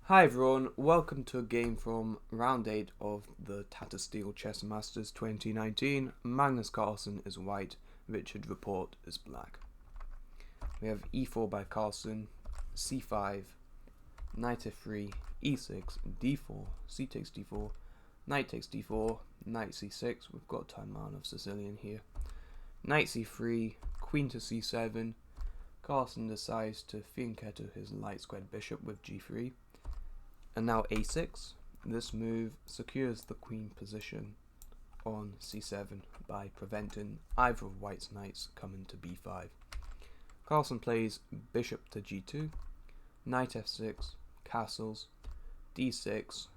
Hi everyone, welcome to a game from round 8 of the Tata Steel Chess Masters 2019. Magnus Carlsen is white, Richard Rapport is black. We have e4 by Carlsen, c5, knight f3, e6, d4, c takes d4, knight takes d4, knight c6, we've got Taimanov Sicilian here, knight c3, queen to c7, Carlsen decides to Fianchetto his light squared bishop with g3, and now a6. This move secures the queen position on c7 by preventing either of white's knights coming to b5. Carlsen plays bishop to g2, knight f6, castles, d6,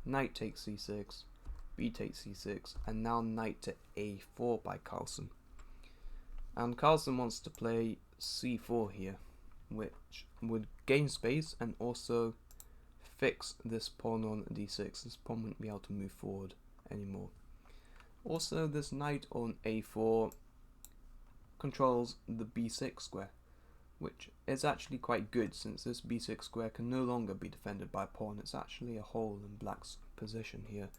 knight takes c6, b takes c6, and now knight to a4 by Carlsen. And Carlsen wants to play c4 here, which would gain space and also fix this pawn on d6. This pawn wouldn't be able to move forward anymore. Also, this knight on a4 controls the b6 square, which is actually quite good since this b6 square can no longer be defended by a pawn. It's actually a hole in black's position here,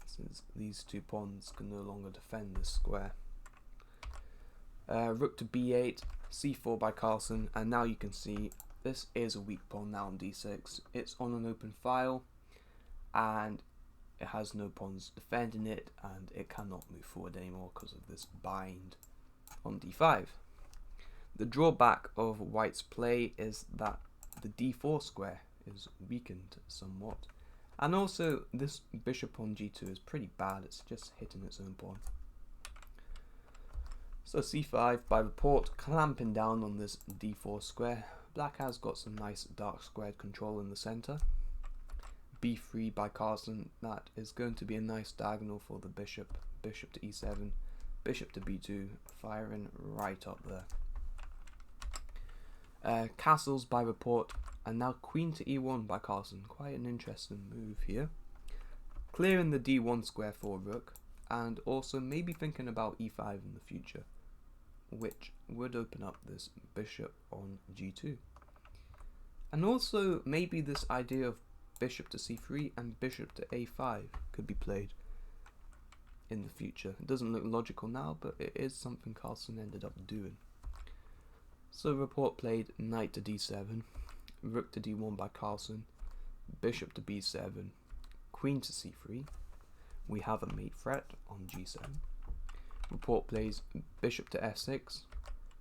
since these two pawns can no longer defend this square. Rook to b8, c4 by Carlsen, and now you can see this is a weak pawn now on d6. It's on an open file and it has no pawns defending it, and it cannot move forward anymore because of this bind on d5. The drawback of white's play is that the d4 square is weakened somewhat, and also this bishop on g2 is pretty bad. It's just hitting its own pawn. So c5 by Rapport, clamping down on this d4 square. Black has got some nice dark squared control in the center. b3 by Carlsen, that is going to be a nice diagonal for the bishop. Bishop to e7, bishop to b2, firing right up there. Castles by Rapport, and now queen to e1 by Carlsen. Quite an interesting move here. Clearing the d1 square for rook, and also maybe thinking about e5 in the future, which would open up this bishop on g2. And also maybe this idea of bishop to c3 and bishop to a5 could be played in the future. It doesn't look logical now, but it is something Carlsen ended up doing. So Rapport played knight to d7, rook to d1 by Carlsen, bishop to b7, queen to c3. We have a mate threat on g7. Rapport plays bishop to f6,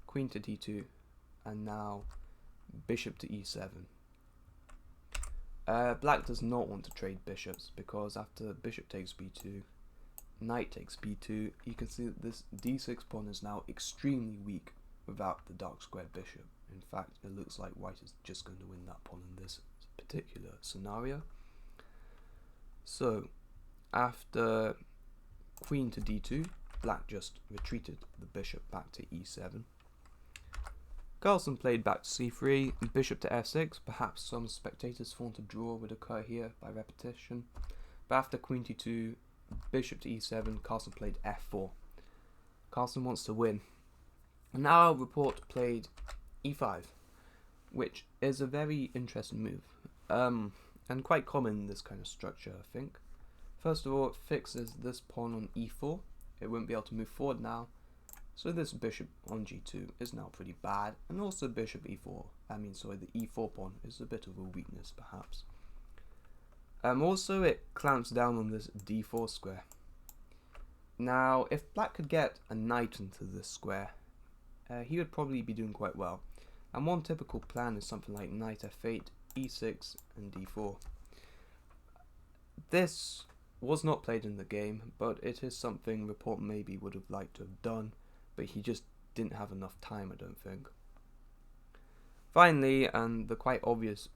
queen to d2, and now bishop to e7. Black does not want to trade bishops, because after bishop takes b2, knight takes b2, you can see that this d6 pawn is now extremely weak without the dark squared bishop. In fact, it looks like white is just going to win that pawn in this particular scenario. So after queen to d2, black just retreated the bishop back to e7. Carlsen played back to c3, bishop to f6. Perhaps some spectators thought a draw would occur here by repetition. But after queen to2, bishop to e7, Carlsen played f4. Carlsen wants to win. And now Rapport played e5, which is a very interesting move, and quite common in this kind of structure, I think. First of all, it fixes this pawn on e4. It won't be able to move forward now. So this bishop on g2 is now pretty bad, and also bishop e4. The e4 pawn is a bit of a weakness, perhaps. Also, it clamps down on this d4 square. Now, if black could get a knight into this square, he would probably be doing quite well. And one typical plan is something like knight f8, e6, and d4. This was not played in the game, but it is something Rapport maybe would have liked to have done, but he just didn't have enough time, I don't think. Finally, and the quite obvious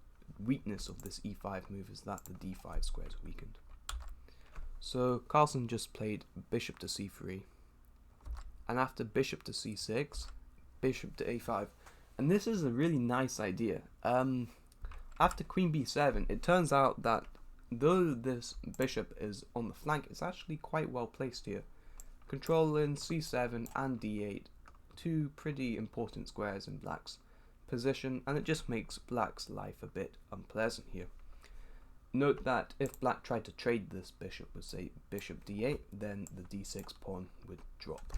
weakness of this e5 move is that the d5 square is weakened. So Carlsen just played bishop to c3, and after bishop to c6, bishop to a5. And this is a really nice idea. After queen b7, it turns out that though this bishop is on the flank, it's actually quite well placed here, controlling c7 and d8, two pretty important squares in black's position, and it just makes black's life a bit unpleasant here. Note that if black tried to trade this bishop with, say, bishop d8, then the d6 pawn would drop.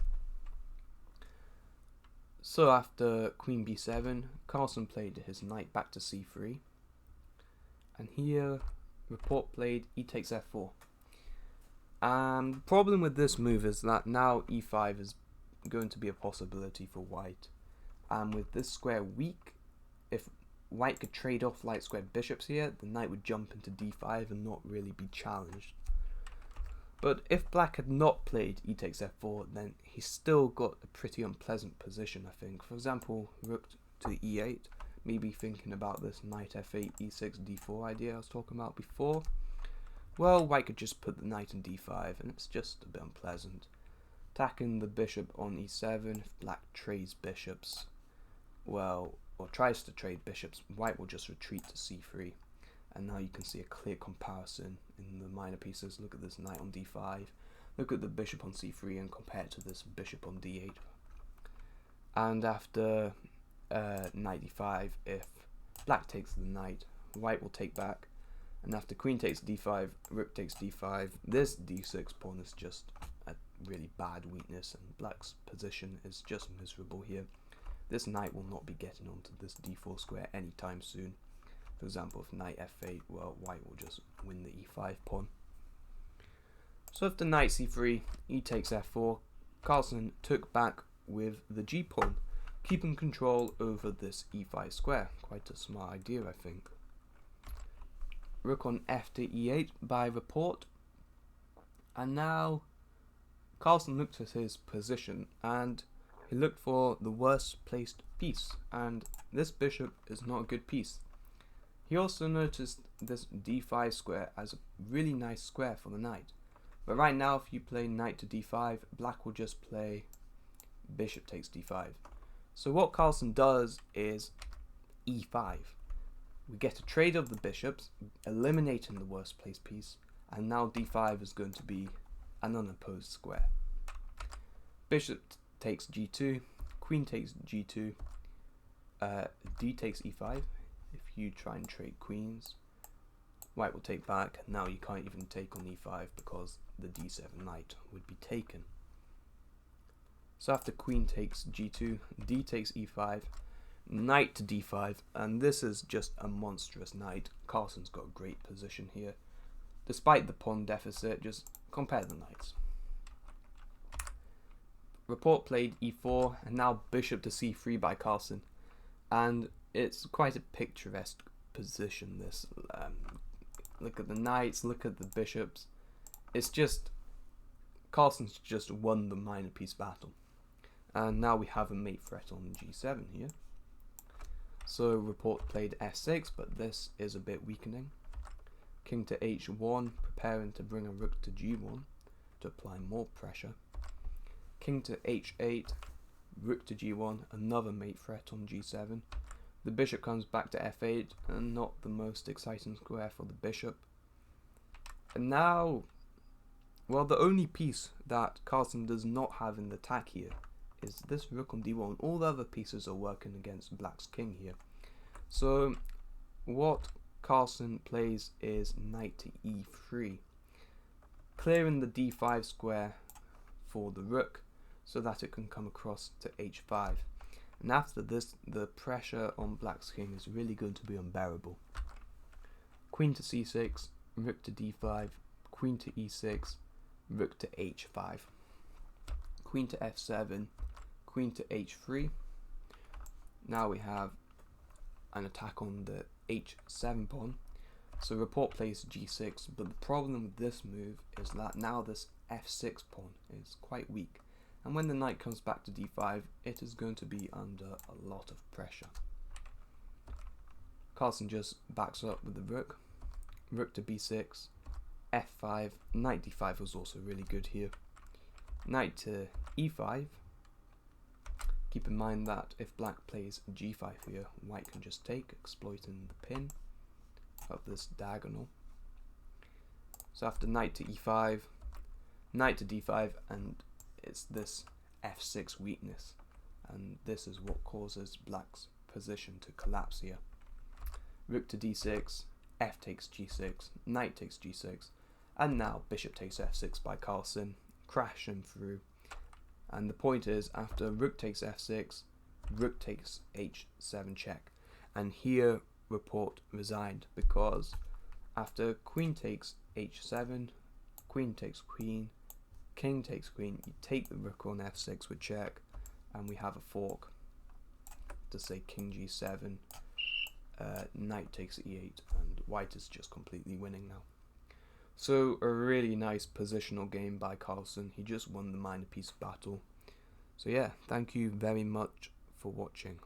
So after queen b7, Carlsen played his knight back to c3. And here, Rapport played e takes f4. And the problem with this move is that now e5 is going to be a possibility for white. And with this square weak, if white could trade off light squared bishops here, the knight would jump into d5 and not really be challenged. But if black had not played e takes f4, then he's still got a pretty unpleasant position, I think. For example, rook to e8, maybe thinking about this knight f8, e6, d4 idea I was talking about before. Well, white could just put the knight in d5, and it's just a bit unpleasant. Attacking the bishop on e7, if black trades bishops, well, or tries to trade bishops, white will just retreat to c3. And now you can see a clear comparison in the minor pieces. Look at this knight on d5, look at the bishop on c3 and compare it to this bishop on d8. And after knight d5, if black takes the knight, white will take back. And after queen takes d5, rook takes d5, this d6 pawn is just a really bad weakness, and black's position is just miserable here. This knight will not be getting onto this d4 square anytime soon. For example, if knight f8, well, white will just win the e5 pawn. So after knight c3, e takes f4, Carlsen took back with the g pawn, keeping control over this e5 square. Quite a smart idea, I think. Rook on f to e8 by Rapport. And now Carlsen looked at his position and he looked for the worst placed piece, and this bishop is not a good piece. He also noticed this d5 square as a really nice square for the knight. But right now, if you play knight to d5, black will just play bishop takes d5. So what Carlsen does is e5. We get a trade of the bishops, eliminating the worst placed piece, and now d5 is going to be an unopposed square. Bishop takes g2, queen takes g2, d takes e5. If you try and trade queens, white will take back. Now you can't even take on e5 because the d7 knight would be taken. So after queen takes g2, d takes e5, knight to d5, and this is just a monstrous knight. Carlsen's got a great position here. Despite the pawn deficit, just compare the knights. Rapport played e4, and now bishop to c3 by Carlsen. And it's quite a picturesque position, this. Look at the knights, look at the bishops. It's just, Carlsen's just won the minor piece battle. And now we have a mate threat on g7 here. So Rapport played f6, but this is a bit weakening. King to h1, preparing to bring a rook to g1 to apply more pressure. King to h8, rook to g1, another mate threat on g7. The bishop comes back to f8, and not the most exciting square for the bishop. And now, well, the only piece that Carlsen does not have in the attack here is this rook on d1. All the other pieces are working against black's king here. So what Carlsen plays is knight to e3, clearing the d5 square for the rook so that it can come across to h5. And after this, the pressure on black's king is really going to be unbearable. Queen to c6, rook to d5, queen to e6, rook to h5, queen to f7, queen to h3. Now we have an attack on the h7 pawn. So Rapport plays g6, but the problem with this move is that now this f6 pawn is quite weak. And when the knight comes back to d5, it is going to be under a lot of pressure. Carlsen just backs up with the rook. Rook to b6, f5, knight d5 was also really good here. Knight to e5. Keep in mind that if black plays g5 here, white can just take, exploiting the pin of this diagonal. So after knight to e5, knight to d5, and it's this f6 weakness, and this is what causes black's position to collapse here. Rook to d6, f takes g6, knight takes g6, and now bishop takes f6 by Carlsen, crashing through. And the point is, after rook takes f6, rook takes h7 check, and here Rapport resigned, because after queen takes h7, queen takes queen, king takes queen, you take the rook on f6 with check, and we have a fork to say king g7, knight takes e8, and white is just completely winning now. So a really nice positional game by Carlsen. He just won the minor piece battle. So yeah, thank you very much for watching.